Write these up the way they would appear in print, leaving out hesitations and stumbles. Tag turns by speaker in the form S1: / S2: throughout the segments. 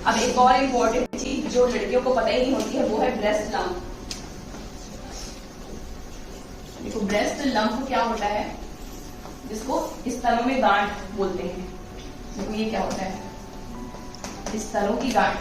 S1: अब एक और इम्पोर्टेंट चीज जो लड़कियों को पता ही नहीं होती है वो है ब्रेस्ट लंप। देखो ब्रेस्ट लंप क्या होता है, जिसको स्तनों में गांठ बोलते हैं। देखो ये क्या होता है, स्तनों की गांठ।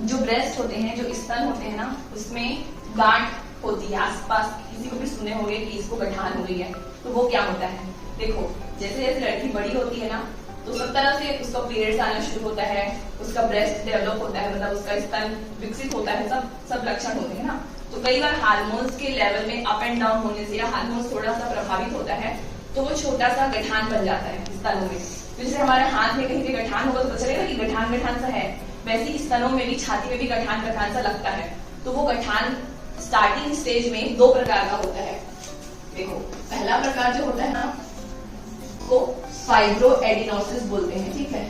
S1: जो ब्रेस्ट होते हैं, जो स्तन होते हैं ना, उसमें गांठ होती है आसपास। किसी को भी सुने होंगे कि इसको गठान हो गई है, तो वो क्या होता है। देखो जैसे जैसे लड़की बड़ी होती है ना, तो सब तरह से उसका पीरियड्स आना शुरू होता है, उसका ब्रेस्ट डेवलप होता है, मतलब उसका स्तन विकसित होता है, सब लक्षण होते हैं ना। तो कई बार हार्मोन्स के लेवल में अप एंड डाउन होने से या हार्मोन्स थोड़ा सा प्रभावित होता है, तो वो छोटा सा गठान बन जाता है स्तनों में। जैसे हमारे हाथ में कहीं पे गठान होगा तो पता चलेगा कि गठान गठान सा है, वैसे ही स्तनों में भी, छाती में भी गठान गठान सा लगता है। तो वो गठान स्टार्टिंग स्टेज में 2 प्रकार का होता है। देखो पहला प्रकार जो होता है ना, को फाइब्रोएडिनोसिस बोलते हैं, ठीक है।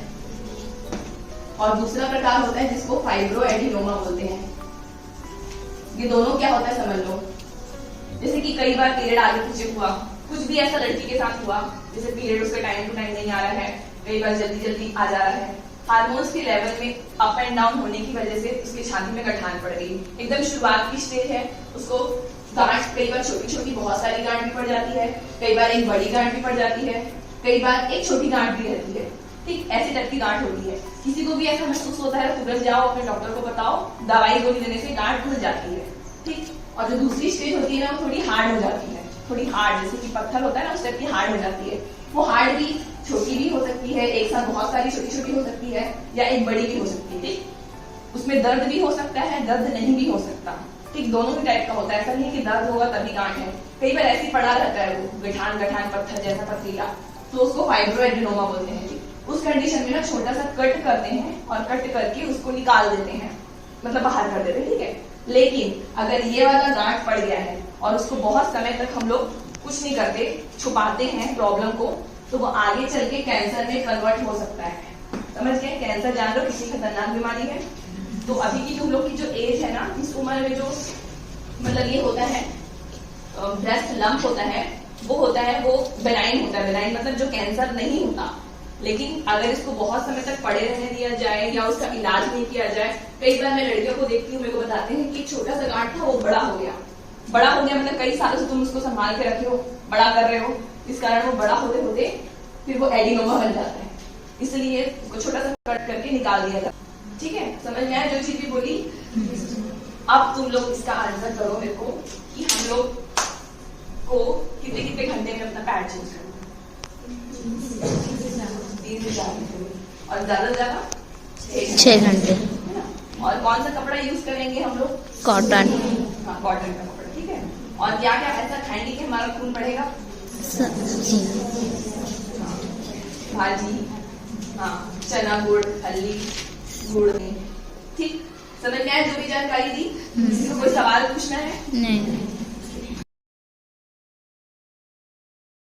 S1: और दूसरा प्रकार होता है जिसको फाइब्रोएडिनोमा बोलते हैं। ये दोनों क्या होता है समझ लो। जैसे कि कई बार पीरियड आगे पीछे हुआ, कुछ भी ऐसा लड़की के साथ हुआ, जैसे पीरियड उसका टाइम टू टाइम नहीं आ रहा है, कई बार जल्दी जल्दी आ जा रहा है, हार्मोन्स के लेवल में अप एंड डाउन होने की वजह से उसकी छाती में गठान पड़ गई। एकदम शुरुआत की स्टेज है, उसको गांठ, कई बार छोटी छोटी बहुत सारी गांठ भी पड़ जाती है, कई बार एक बड़ी गांठ भी पड़ जाती है, कई बार एक छोटी गांठ भी रहती है, ठीक। ऐसे टाइप की गांठ होती है। किसी को भी ऐसा महसूस होता है, तुरंत जाओ अपने डॉक्टर को बताओ, दवाई गोली देने से गांठ खुल जाती है, ठीक। और जो दूसरी स्टेज होती है ना, वो थोड़ी हार्ड हो जाती है, थोड़ी हार्ड, जैसे कि पत्थर होता है ना, उस टाइप की हार्ड हो जाती है। वो हार्ड भी छोटी भी हो सकती है, एक साथ बहुत सारी छोटी छोटी हो सकती है, या एक बड़ी भी हो सकती है, ठीक। उसमें दर्द भी हो सकता है, दर्द नहीं भी हो सकता, ठीक। दोनों ही टाइप का होता है, ऐसा नहीं है कि दर्द होगा तभी गांठ है। कई बार ऐसी पड़ा रहता है वो गठान गठान पत्थर जैसा पथरीला, तो उसको फाइब्रोएडिनोमा बोलते हैं, ठीक। उस कंडीशन में ना छोटा सा कट करते हैं और कट करके उसको निकाल देते हैं, मतलब बाहर कर देते हैं, ठीक है। लेकिन अगर ये वाला गांठ पड़ गया है और उसको बहुत समय तक हम लोग कुछ नहीं करते, छुपाते हैं प्रॉब्लम को, तो वो आगे चल के कैंसर में कन्वर्ट हो सकता है। समझ गए, कैंसर जान लो कितनी खतरनाक बीमारी है। तो अभी की तुम लोग की जो एज है ना, इस उम्र में जो मतलब ये होता है ब्रेस्ट लंप होता है, वो होता है, वो बेनाइन होता है। बेनाइन मतलब जो कैंसर नहीं होता, लेकिन अगर इसको बहुत समय तक पड़े रहने दिया जाए या उसका इलाज नहीं किया जाए, कई बार मैं लड़कियों को देखती हूँ, मेरे को बताते हैं कि छोटा सा गांठ था वो बड़ा हो गया। बड़ा हो गया मतलब कई सालों से तुम उसको संभाल के रखे हो, बड़ा कर रहे हो, इस कारण वो बड़ा होते होते फिर वो एडिनोमा बन जाता है। इसलिए उसको छोटा सा कट करके निकाल दिया जाता है, ठीक है। समझ में आया जो चीज भी बोली। अब तुम लोग इसका आंसर करो मेरे को कि हम लोग को कितने कितने घंटे में अपना पैड चेंज करो। 3 से 4 घंटे, और ज्यादा से ज्यादा
S2: 6 घंटे।
S1: और कौन सा कपड़ा यूज करेंगे हम लोग,
S2: कॉटन।
S1: हाँ कॉटन का कपड़ा, ठीक है। और क्या क्या ऐसा खाएंगे कि हमारा खून बढ़ेगा,
S2: सब्जी,
S1: भाजी, हाँ चना गुड़, हल्दी गुड़, ठीक। समझ में आया जो भी जानकारी दी। किसी को कोई सवाल पूछना है?
S2: नहीं।